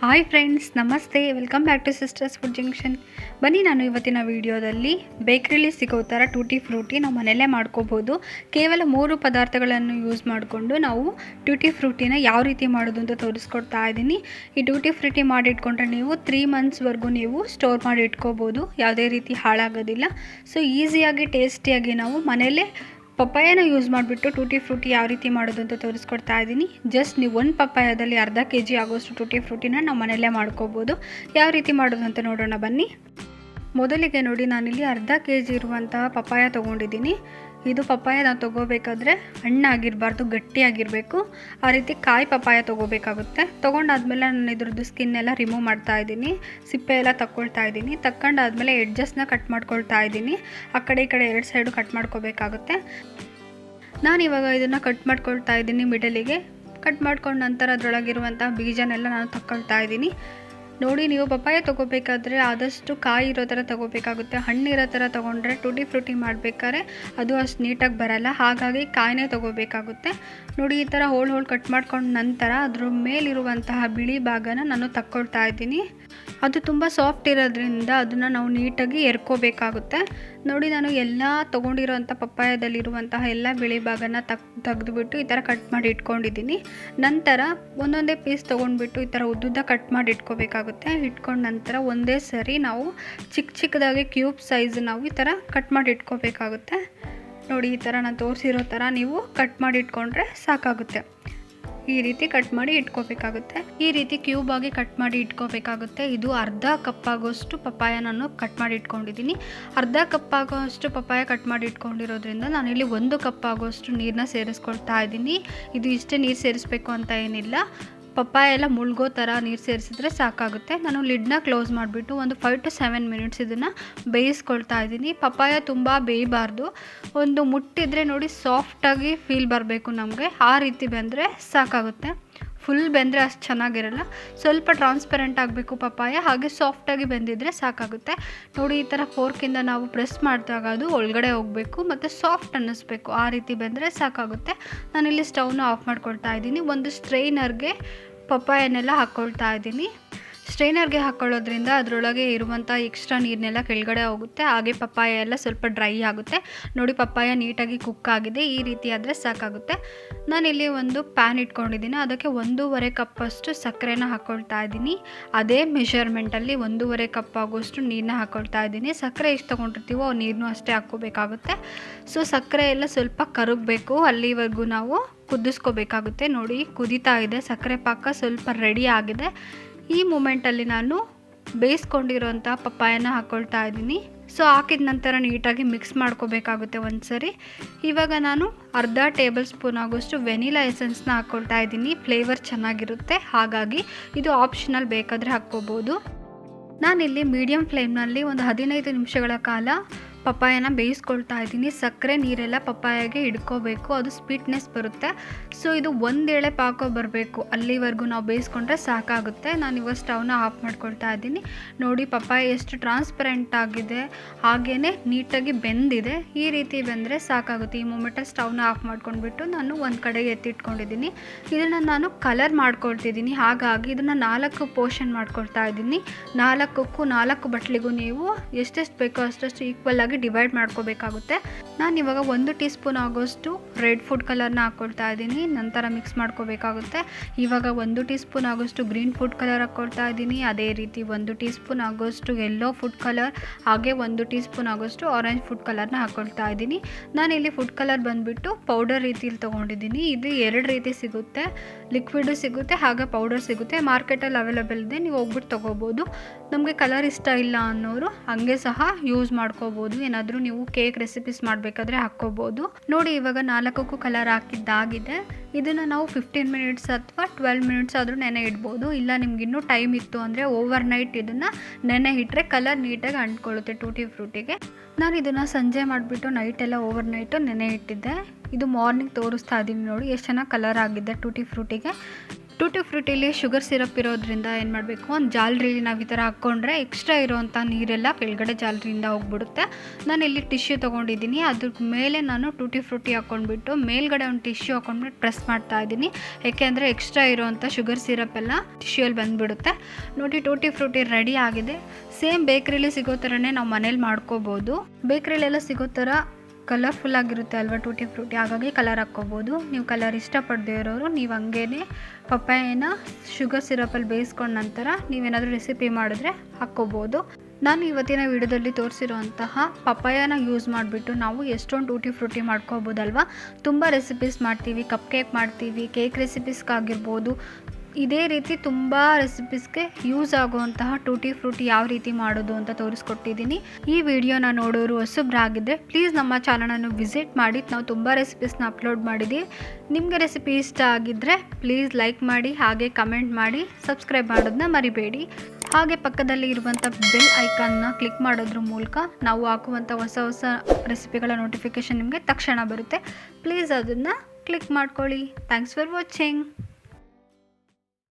Hi friends, ನಮಸ್ತೆ. Welcome back to Sisters Food Junction. ಬನ್ನಿ, ನಾನು ಇವತ್ತಿನ ವಿಡಿಯೋದಲ್ಲಿ ಬೇಕ್ರಿಲಿ ಸಿಗೋ ಥರ ಟೂಟಿ ಫ್ರೂಟಿ ನಾವು ಮನೆಯಲ್ಲೇ ಮಾಡ್ಕೋಬೋದು. ಕೇವಲ 3 ಪದಾರ್ಥಗಳನ್ನು ಯೂಸ್ ಮಾಡಿಕೊಂಡು ನಾವು ಟ್ಯೂಟಿ ಫ್ರೂಟಿನ ಯಾವ ರೀತಿ ಮಾಡೋದು ಅಂತ ತೋರಿಸ್ಕೊಡ್ತಾ ಇದ್ದೀನಿ. ಈ ಟ್ಯೂಟಿ ಫ್ರೂಟಿ ಮಾಡಿಟ್ಕೊಂಡ್ರೆ ನೀವು 3 ಮಂತ್ಸ್ವರೆಗೂ ನೀವು ಸ್ಟೋರ್ ಮಾಡಿ ಇಟ್ಕೋಬೋದು. ಯಾವುದೇ ರೀತಿ ಹಾಳಾಗೋದಿಲ್ಲ. ಸೊ ಈಸಿಯಾಗಿ ಟೇಸ್ಟಿಯಾಗಿ ನಾವು ಮನೆಯಲ್ಲೇ ಪಪ್ಪಾಯನ ಯೂಸ್ ಮಾಡಿಬಿಟ್ಟು ಟೂಟಿ ಫ್ರೂಟಿ ಯಾವ ರೀತಿ ಮಾಡೋದು ಅಂತ ತೋರಿಸ್ಕೊಡ್ತಾ ಇದ್ದೀನಿ. ಜಸ್ಟ್ ನೀವು ಒಂದು ಪಪ್ಪಾಯದಲ್ಲಿ ಅರ್ಧ kg ಆಗೋಷ್ಟು ಟೂಟಿ ಫ್ರೂಟಿನ ನಾವು ಮನೆಯಲ್ಲೇ ಮಾಡ್ಕೋಬೋದು. ಯಾವ ರೀತಿ ಮಾಡೋದು ಅಂತ ನೋಡೋಣ ಬನ್ನಿ. ಮೊದಲಿಗೆ ನೋಡಿ, ನಾನಿಲ್ಲಿ ಅರ್ಧ kg ಇರುವಂತಹ ಪಪ್ಪಾಯ ತೊಗೊಂಡಿದ್ದೀನಿ. ಇದು ಪಪ್ಪಾಯ ನಾವು ತೊಗೋಬೇಕಾದ್ರೆ ಹಣ್ಣಾಗಿರಬಾರ್ದು, ಗಟ್ಟಿಯಾಗಿರಬೇಕು. ಆ ರೀತಿ ಕಾಯಿ ಪಪ್ಪಾಯ ತೊಗೋಬೇಕಾಗುತ್ತೆ. ತೊಗೊಂಡಾದ್ಮೇಲೆ ನಾನು ಇದ್ರದ್ದು ಸ್ಕಿನ್ನೆಲ್ಲ ರಿಮೂವ್ ಮಾಡ್ತಾ ಇದ್ದೀನಿ, ಸಿಪ್ಪೆ ಎಲ್ಲ ತಕ್ಕೊಳ್ತಾ ಇದ್ದೀನಿ. ತಕ್ಕೊಂಡಾದ್ಮೇಲೆ ಎಡ್ಜಸ್ನ ಕಟ್ ಮಾಡ್ಕೊಳ್ತಾ ಇದ್ದೀನಿ. ಆ ಕಡೆ ಈ ಕಡೆ 2 ಸೈಡು ಕಟ್ ಮಾಡ್ಕೋಬೇಕಾಗುತ್ತೆ. ನಾನಿವಾಗ ಇದನ್ನು ಕಟ್ ಮಾಡ್ಕೊಳ್ತಾ ಇದ್ದೀನಿ ಮಿಡಲಿಗೆ. ಕಟ್ ಮಾಡ್ಕೊಂಡ ನಂತರ ಅದರೊಳಗಿರುವಂಥ ಬೀಜನೆಲ್ಲ ನಾನು ತಕ್ಕೊಳ್ತಾ ಇದ್ದೀನಿ. ನೋಡಿ, ನೀವು ಪಪ್ಪಾಯ ತೊಗೋಬೇಕಾದ್ರೆ ಆದಷ್ಟು ಕಾಯಿ ಇರೋ ಥರ ತೊಗೋಬೇಕಾಗುತ್ತೆ. ಹಣ್ಣಿರೋ ಥರ ತೊಗೊಂಡ್ರೆ ಟೂಟಿ ಫ್ರೂಟಿ ಮಾಡಬೇಕಾದ್ರೆ ಅದು ಅಷ್ಟು ನೀಟಾಗಿ ಬರಲ್ಲ. ಹಾಗಾಗಿ ಕಾಯಿನೇ ತೊಗೋಬೇಕಾಗುತ್ತೆ. ನೋಡಿ, ಈ ಥರ ಹೋಳು ಕಟ್ ಮಾಡ್ಕೊಂಡ ನಂತರ ಅದ್ರ ಮೇಲಿರುವಂತಹ ಬಿಳಿ ಭಾಗನ ನಾನು ತಕ್ಕೊಳ್ತಾ ಇದ್ದೀನಿ. ಅದು ತುಂಬ ಸಾಫ್ಟ್ ಇರೋದ್ರಿಂದ ಅದನ್ನು ನಾವು ನೀಟಾಗಿ ಎರ್ಕೋಬೇಕಾಗುತ್ತೆ. ನೋಡಿ, ನಾನು ಎಲ್ಲ ತೊಗೊಂಡಿರೋಂಥ ಪಪ್ಪಾಯದಲ್ಲಿರುವಂತಹ ಎಲ್ಲ ಬಿಳಿ ಭಾಗನ ತೆಗೆದುಬಿಟ್ಟು ಈ ಥರ ಕಟ್ ಮಾಡಿ ಇಟ್ಕೊಂಡಿದ್ದೀನಿ. ನಂತರ ಒಂದೊಂದೇ ಪೀಸ್ ತೊಗೊಂಡ್ಬಿಟ್ಟು ಈ ಥರ ಉದ್ದುದ್ದ ಕಟ್ ಮಾಡಿ ಇಟ್ಕೋಬೇಕಾಗುತ್ತೆ. ಇಟ್ಕೊಂಡ ನಂತರ ಒಂದೇ ಸರಿ ನಾವು ಚಿಕ್ಕದಾಗಿ ಕ್ಯೂಬ್ ಸೈಜ್ ನಾವು ಈ ಥರ ಕಟ್ ಮಾಡಿ ಇಟ್ಕೋಬೇಕಾಗುತ್ತೆ. ನೋಡಿ, ಈ ಥರ ನಾನು ತೋರಿಸಿರೋ ಥರ ನೀವು ಕಟ್ ಮಾಡಿ ಇಟ್ಕೊಂಡ್ರೆ ಸಾಕಾಗುತ್ತೆ. ಈ ರೀತಿ ಕಟ್ ಮಾಡಿ ಇಟ್ಕೋಬೇಕಾಗುತ್ತೆ. ಈ ರೀತಿ ಕ್ಯೂಬ್ ಆಗಿ ಕಟ್ ಮಾಡಿ ಇಟ್ಕೋಬೇಕಾಗುತ್ತೆ. ಇದು ಅರ್ಧ ಕಪ್ ಆಗೋಷ್ಟು ಪಪ್ಪಾಯ ನಾನು ಕಟ್ ಮಾಡಿ ಇಟ್ಕೊಂಡಿದ್ದೀನಿ. ಅರ್ಧ ಕಪ್ ಆಗೋಷ್ಟು ಪಪ್ಪಾಯ ಕಟ್ ಮಾಡಿ ಇಟ್ಕೊಂಡಿರೋದ್ರಿಂದ ನಾನಿಲ್ಲಿ 1 ಕಪ್ ಆಗೋಷ್ಟು ನೀರನ್ನ ಸೇರಿಸ್ಕೊಳ್ತಾ ಇದ್ದೀನಿ. ಇದು ಇಷ್ಟೇ ನೀರು ಸೇರಿಸ್ಬೇಕು ಅಂತ ಏನಿಲ್ಲ. ಪಪ್ಪಾಯ ಎಲ್ಲ ಮುಳುಗೋ ಥರ ನೀರು ಸೇರಿಸಿದ್ರೆ ಸಾಕಾಗುತ್ತೆ. ನಾನು ಲಿಡ್ನ ಕ್ಲೋಸ್ ಮಾಡಿಬಿಟ್ಟು ಒಂದು 5 to 7 ಮಿನಿಟ್ಸ್ ಇದನ್ನು ಬೇಯಿಸ್ಕೊಳ್ತಾ ಇದ್ದೀನಿ. ಪಪ್ಪಾಯ ತುಂಬ ಬೇಯಬಾರ್ದು. ಒಂದು ಮುಟ್ಟಿದ್ರೆ ನೋಡಿ, ಸಾಫ್ಟಾಗಿ ಫೀಲ್ ಬರಬೇಕು ನಮಗೆ. ಆ ರೀತಿ ಬೆಂದರೆ ಸಾಕಾಗುತ್ತೆ. ಫುಲ್ ಬೆಂದರೆ ಅಷ್ಟು ಚೆನ್ನಾಗಿರಲ್ಲ. ಸ್ವಲ್ಪ ಟ್ರಾನ್ಸ್ಪರೆಂಟ್ ಆಗಬೇಕು ಪಪ್ಪಾಯ, ಹಾಗೆ ಸಾಫ್ಟಾಗಿ ಬೆಂದಿದ್ರೆ ಸಾಕಾಗುತ್ತೆ. ನೋಡಿ, ಈ ಥರ ಫೋರ್ಕಿಂದ ನಾವು ಪ್ರೆಸ್ ಮಾಡಿದಾಗ ಅದು ಒಳಗಡೆ ಹೋಗಬೇಕು ಮತ್ತು ಸಾಫ್ಟ್ ಅನ್ನಿಸ್ಬೇಕು. ಆ ರೀತಿ ಬೆಂದರೆ ಸಾಕಾಗುತ್ತೆ. ನಾನಿಲ್ಲಿ ಸ್ಟವ್ನ ಆಫ್ ಮಾಡ್ಕೊಳ್ತಾ ಇದ್ದೀನಿ. ಒಂದು ಸ್ಟ್ರೈನರ್ಗೆ ಪಪ್ಪಾಯನ್ನೆಲ್ಲ ಹಾಕ್ಕೊಳ್ತಾ ಇದ್ದೀನಿ. ಸ್ಟ್ರೈನರ್ಗೆ ಹಾಕ್ಕೊಳ್ಳೋದ್ರಿಂದ ಅದರೊಳಗೆ ಇರುವಂಥ ಎಕ್ಸ್ಟ್ರಾ ನೀರನ್ನೆಲ್ಲ ಕೆಳಗಡೆ ಹೋಗುತ್ತೆ. ಹಾಗೆ ಪಪ್ಪಾಯ ಎಲ್ಲ ಸ್ವಲ್ಪ ಡ್ರೈ ಆಗುತ್ತೆ. ನೋಡಿ, ಪಪ್ಪಾಯ ನೀಟಾಗಿ ಕುಕ್ ಆಗಿದೆ. ಈ ರೀತಿ ಆದರೆ ಸಾಕಾಗುತ್ತೆ. ನಾನಿಲ್ಲಿ ಒಂದು ಪ್ಯಾನ್ ಇಟ್ಕೊಂಡಿದ್ದೀನಿ. ಅದಕ್ಕೆ 1.5 ಕಪ್ಪಷ್ಟು ಸಕ್ಕರೆನ ಹಾಕ್ಕೊಳ್ತಾ ಇದ್ದೀನಿ. ಅದೇ ಮೆಷರ್ಮೆಂಟಲ್ಲಿ 1.5 ಕಪ್ ಆಗೋಷ್ಟು ನೀರನ್ನ ಹಾಕ್ಕೊಳ್ತಾ ಇದ್ದೀನಿ. ಸಕ್ಕರೆ ಎಷ್ಟು ತೊಗೊಂಡಿರ್ತೀವೋ ನೀರನ್ನೂ ಅಷ್ಟೇ ಹಾಕ್ಕೋಬೇಕಾಗುತ್ತೆ. ಸೊ ಸಕ್ಕರೆ ಎಲ್ಲ ಸ್ವಲ್ಪ ಕರಗಬೇಕು, ಅಲ್ಲಿವರೆಗೂ ನಾವು ಕುದಿಸ್ಕೋಬೇಕಾಗುತ್ತೆ. ನೋಡಿ, ಕುದೀತಾ ಇದೆ. ಸಕ್ಕರೆ ಪಾಕ ಸ್ವಲ್ಪ ರೆಡಿ ಆಗಿದೆ. ಈ ಮೂಮೆಂಟಲ್ಲಿ ನಾನು ಬೇಯಿಸ್ಕೊಂಡಿರೋಂಥ ಪಪ್ಪಾಯನ ಹಾಕ್ಕೊಳ್ತಾ ಇದ್ದೀನಿ. ಸೊ ಹಾಕಿದ ನಂತರ ನೀಟಾಗಿ ಮಿಕ್ಸ್ ಮಾಡ್ಕೋಬೇಕಾಗುತ್ತೆ ಒಂದ್ಸರಿ. ಇವಾಗ ನಾನು ಅರ್ಧ ಟೇಬಲ್ ಸ್ಪೂನ್ ಆಗೋಷ್ಟು ವೆನಿಲಾ ಎಸೆನ್ಸ್ನ ಹಾಕ್ಕೊಳ್ತಾ ಇದ್ದೀನಿ. ಫ್ಲೇವರ್ ಚೆನ್ನಾಗಿರುತ್ತೆ, ಹಾಗಾಗಿ ಇದು ಆಪ್ಷನಲ್, ಬೇಕಾದರೆ ಹಾಕ್ಕೋಬೋದು. ನಾನಿಲ್ಲಿ ಮೀಡಿಯಮ್ ಫ್ಲೇಮ್ನಲ್ಲಿ ಒಂದು 15 ನಿಮಿಷಗಳ ಕಾಲ ಪಪ್ಪಾಯನ ಬೇಯಿಸ್ಕೊಳ್ತಾ ಇದ್ದೀನಿ. ಸಕ್ಕರೆ ನೀರೆಲ್ಲ ಪಪ್ಪಾಯಗೆ ಹಿಡ್ಕೋಬೇಕು, ಅದು ಸ್ವೀಟ್ನೆಸ್ ಬರುತ್ತೆ. ಸೊ ಇದು ಒಂದೇಳೆ ಪಾಕ ಬರಬೇಕು, ಅಲ್ಲಿವರೆಗೂ ನಾವು ಬೇಯಿಸ್ಕೊಂಡ್ರೆ ಸಾಕಾಗುತ್ತೆ. ನಾನಿವಾಗ ಸ್ಟವ್ನ ಆಫ್ ಮಾಡ್ಕೊಳ್ತಾ ಇದ್ದೀನಿ. ನೋಡಿ, ಪಪ್ಪಾಯ ಎಷ್ಟು ಟ್ರಾನ್ಸ್ಪರೆಂಟ್ ಆಗಿದೆ, ಹಾಗೇ ನೀಟಾಗಿ ಬೆಂದಿದೆ. ಈ ರೀತಿ ಬೆಂದರೆ ಸಾಕಾಗುತ್ತೆ. ಈ ಮೂಮೆಂಟಲ್ಲಿ ಸ್ಟವ್ನ ಆಫ್ ಮಾಡ್ಕೊಂಡ್ಬಿಟ್ಟು ನಾನು ಒಂದು ಕಡೆಗೆ ಎತ್ತಿಟ್ಕೊಂಡಿದ್ದೀನಿ. ಇದನ್ನು ನಾನು ಕಲರ್ ಮಾಡ್ಕೊಳ್ತಿದ್ದೀನಿ. ಹಾಗಾಗಿ ಇದನ್ನು 4 ಪೋರ್ಷನ್ ಮಾಡ್ಕೊಳ್ತಾ ಇದ್ದೀನಿ. 4 ಬಟ್ಲಿಗೂ ನೀವು ಎಷ್ಟೆಷ್ಟು ಬೇಕೋ ಅಷ್ಟಷ್ಟು ಈಕ್ವಲ್ ಆಗಿ ಡಿವೈಡ್ ಮಾಡ್ಕೋಬೇಕಾಗುತ್ತೆ. ನಾನು ಇವಾಗ 1 ಟೀ ಸ್ಪೂನ್ ಆಗೋಷ್ಟು ರೆಡ್ ಫುಡ್ ಕಲರ್ನ ಹಾಕ್ಕೊಳ್ತಾ ಇದ್ದೀನಿ. ನಂತರ ಮಿಕ್ಸ್ ಮಾಡ್ಕೋಬೇಕಾಗುತ್ತೆ. ಇವಾಗ 1 ಟೀ ಸ್ಪೂನ್ ಆಗೋಷ್ಟು ಗ್ರೀನ್ ಫುಡ್ ಕಲರ್ ಹಾಕ್ಕೊಳ್ತಾ ಇದ್ದೀನಿ. ಅದೇ ರೀತಿ 1 ಟೀ ಸ್ಪೂನ್ ಆಗೋಷ್ಟು ಯೆಲ್ಲೋ ಫುಡ್ ಕಲರ್, ಹಾಗೆ 1 ಟೀ ಸ್ಪೂನ್ ಆಗೋಷ್ಟು ಆರೆಂಜ್ ಫುಡ್ ಕಲರ್ನ ಹಾಕ್ಕೊಳ್ತಾ ಇದ್ದೀನಿ. ನಾನಿಲ್ಲಿ ಫುಡ್ ಕಲರ್ ಬಂದುಬಿಟ್ಟು ಪೌಡರ್ ರೀತಿಯಲ್ಲಿ ತೊಗೊಂಡಿದ್ದೀನಿ. ಇದು 2 ರೀತಿ ಸಿಗುತ್ತೆ, ಲಿಕ್ವಿಡು ಸಿಗುತ್ತೆ, ಹಾಗೆ ಪೌಡರ್ ಸಿಗುತ್ತೆ. ಮಾರ್ಕೆಟಲ್ಲಿ ಅವೈಲೇಬಲ್ ಇದೆ, ನೀವು ಹೋಗ್ಬಿಟ್ಟು ತೊಗೋಬೋದು. ನಮಗೆ ಕಲರ್ ಇಷ್ಟ ಇಲ್ಲ ಅನ್ನೋರು ಹಂಗೆ ಸಹ ಯೂಸ್ ಮಾಡ್ಕೋಬೋದು. ಏನಾದರೂ ನೀವು ಕೇಕ್ ರೆಸಿಪೀಸ್ ಮಾಡಬೇಕಾದ್ರೆ ಹಾಕ್ಕೋಬೋದು. ನೋಡಿ, ಇವಾಗ 4ಕ್ಕೂ ಕಲರ್ ಹಾಕಿದ್ದಾಗಿದೆ. ಇದನ್ನು ನಾವು 15 ಮಿನಿಟ್ಸ್ ಅಥವಾ 12 ಮಿನಿಟ್ಸ್ ಆದರೂ ನೆನೆ ಇಡ್ಬೋದು. ಇಲ್ಲ ನಿಮ್ಗೆ ಇನ್ನೂ ಟೈಮ್ ಇತ್ತು ಅಂದರೆ ಓವರ್ ನೈಟ್ ಇದನ್ನು ನೆನೆ ಇಟ್ಟರೆ ಕಲರ್ ನೀಟಾಗಿ ಅಂಟ್ಕೊಳ್ಳುತ್ತೆ ಟೂಟಿ ಫ್ರೂಟಿಗೆ. ನಾನು ಇದನ್ನು ಸಂಜೆ ಮಾಡಿಬಿಟ್ಟು ನೈಟೆಲ್ಲ ಓವರ್ ನೈಟು ನೆನೆ ಇಟ್ಟಿದ್ದೆ. ಇದು ಮಾರ್ನಿಂಗ್ ತೋರಿಸ್ತಾ ಇದ್ದೀನಿ. ನೋಡಿ ಎಷ್ಟು ಚೆನ್ನಾಗಿ ಕಲರ್ ಆಗಿದೆ ಟೂಟಿ ಫ್ರೂಟಿಗೆ. ಟೂಟಿ ಫ್ರೂಟಿಲಿ ಶುಗರ್ ಸಿರಪ್ ಇರೋದ್ರಿಂದ ಏನು ಮಾಡಬೇಕು, ಒಂದು ಜಾಲರಿಲಿ ನಾವು ಈ ಥರ ಹಾಕ್ಕೊಂಡ್ರೆ ಎಕ್ಸ್ಟ್ರಾ ಇರೋವಂಥ ನೀರೆಲ್ಲ ಕೆಳಗಡೆ ಜಾಲರಿಯಿಂದ ಹೋಗ್ಬಿಡುತ್ತೆ. ನಾನು ಇಲ್ಲಿ ಟಿಶ್ಯೂ ತೊಗೊಂಡಿದ್ದೀನಿ, ಅದ್ರ ಮೇಲೆ ನಾನು ಟೂಟಿ ಫ್ರೂಟಿ ಹಾಕ್ಕೊಂಡ್ಬಿಟ್ಟು ಮೇಲ್ಗಡೆ ಒಂದು ಟಿಶ್ಯೂ ಹಾಕ್ಕೊಂಡ್ಬಿಟ್ಟು ಪ್ರೆಸ್ ಮಾಡ್ತಾ ಇದ್ದೀನಿ. ಏಕೆಂದರೆ ಎಕ್ಸ್ಟ್ರಾ ಇರೋವಂಥ ಶುಗರ್ ಸಿರಪ್ ಎಲ್ಲ ಟಿಶ್ಯೂಯಲ್ಲಿ ಬಂದುಬಿಡುತ್ತೆ. ನೋಡಿ ಟೂಟಿ ಫ್ರೂಟಿ ರೆಡಿ ಆಗಿದೆ. ಸೇಮ್ ಬೇಕ್ರಿಲಿ ಸಿಗೋ ಥರನೇ ನಾವು ಮನೇಲಿ ಮಾಡ್ಕೋಬೋದು. ಬೇಕ್ರಿಲೆಲ್ಲ ಸಿಗೋ ಥರ ಕಲರ್ಫುಲ್ ಆಗಿರುತ್ತೆ ಅಲ್ವಾ ಟೂಟಿ ಫ್ರೂಟಿ, ಹಾಗಾಗಿ ಕಲರ್ ಹಾಕ್ಕೋಬೋದು. ನೀವು ಕಲರ್ ಇಷ್ಟಪಡದೇ ಇರೋರು ನೀವು ಹಂಗೇ ಪಪ್ಪಾಯನ ಶುಗರ್ ಸಿರಪಲ್ಲಿ ಬೇಯಿಸ್ಕೊಂಡ ನಂತರ ನೀವೇನಾದರೂ ರೆಸಿಪಿ ಮಾಡಿದ್ರೆ ಹಾಕ್ಕೋಬೋದು. ನಾನು ಇವತ್ತಿನ ವಿಡಿಯೋದಲ್ಲಿ ತೋರಿಸಿರೋಂತಹ ಪಪ್ಪಾಯನ ಯೂಸ್ ಮಾಡಿಬಿಟ್ಟು ನಾವು ಎಷ್ಟೊಂದು ಟೂಟಿ ಫ್ರೂಟಿ ಮಾಡ್ಕೋಬೋದಲ್ವಾ. ತುಂಬ ರೆಸಿಪೀಸ್ ಮಾಡ್ತೀವಿ, ಕಪ್ ಕೇಕ್ ಮಾಡ್ತೀವಿ, ಕೇಕ್ ರೆಸಿಪೀಸ್ಗಾಗಿರ್ಬೋದು. ಇದೇ ರೀತಿ ತುಂಬ ರೆಸಿಪೀಸ್ಗೆ ಯೂಸ್ ಆಗುವಂತಹ ಟೂಟಿ ಫ್ರೂಟಿ ಯಾವ ರೀತಿ ಮಾಡೋದು ಅಂತ ತೋರಿಸ್ಕೊಟ್ಟಿದ್ದೀನಿ. ಈ ವಿಡಿಯೋನ ನೋಡೋರು ಹೊಸಬ್ರಾಗಿದ್ದರೆ ಪ್ಲೀಸ್ ನಮ್ಮ ಚಾನಲನ್ನು ವಿಸಿಟ್ ಮಾಡಿ. ನಾವು ತುಂಬ ರೆಸಿಪೀಸ್ನ ಅಪ್ಲೋಡ್ ಮಾಡಿದ್ದೀವಿ. ನಿಮಗೆ ರೆಸಿಪಿ ಇಷ್ಟ ಆಗಿದ್ದರೆ ಪ್ಲೀಸ್ ಲೈಕ್ ಮಾಡಿ, ಹಾಗೆ ಕಮೆಂಟ್ ಮಾಡಿ, ಸಬ್ಸ್ಕ್ರೈಬ್ ಮಾಡೋದನ್ನ ಮರಿಬೇಡಿ. ಹಾಗೆ ಪಕ್ಕದಲ್ಲಿ ಇರುವಂಥ ಬೆಲ್ ಐಕಾನ್ನ ಕ್ಲಿಕ್ ಮಾಡೋದ್ರ ಮೂಲಕ ನಾವು ಹಾಕುವಂಥ ಹೊಸ ಹೊಸ ರೆಸಿಪಿಗಳ ನೋಟಿಫಿಕೇಷನ್ ನಿಮಗೆ ತಕ್ಷಣ ಬರುತ್ತೆ. ಪ್ಲೀಸ್ ಅದನ್ನು ಕ್ಲಿಕ್ ಮಾಡ್ಕೊಳ್ಳಿ. Thanks for watching.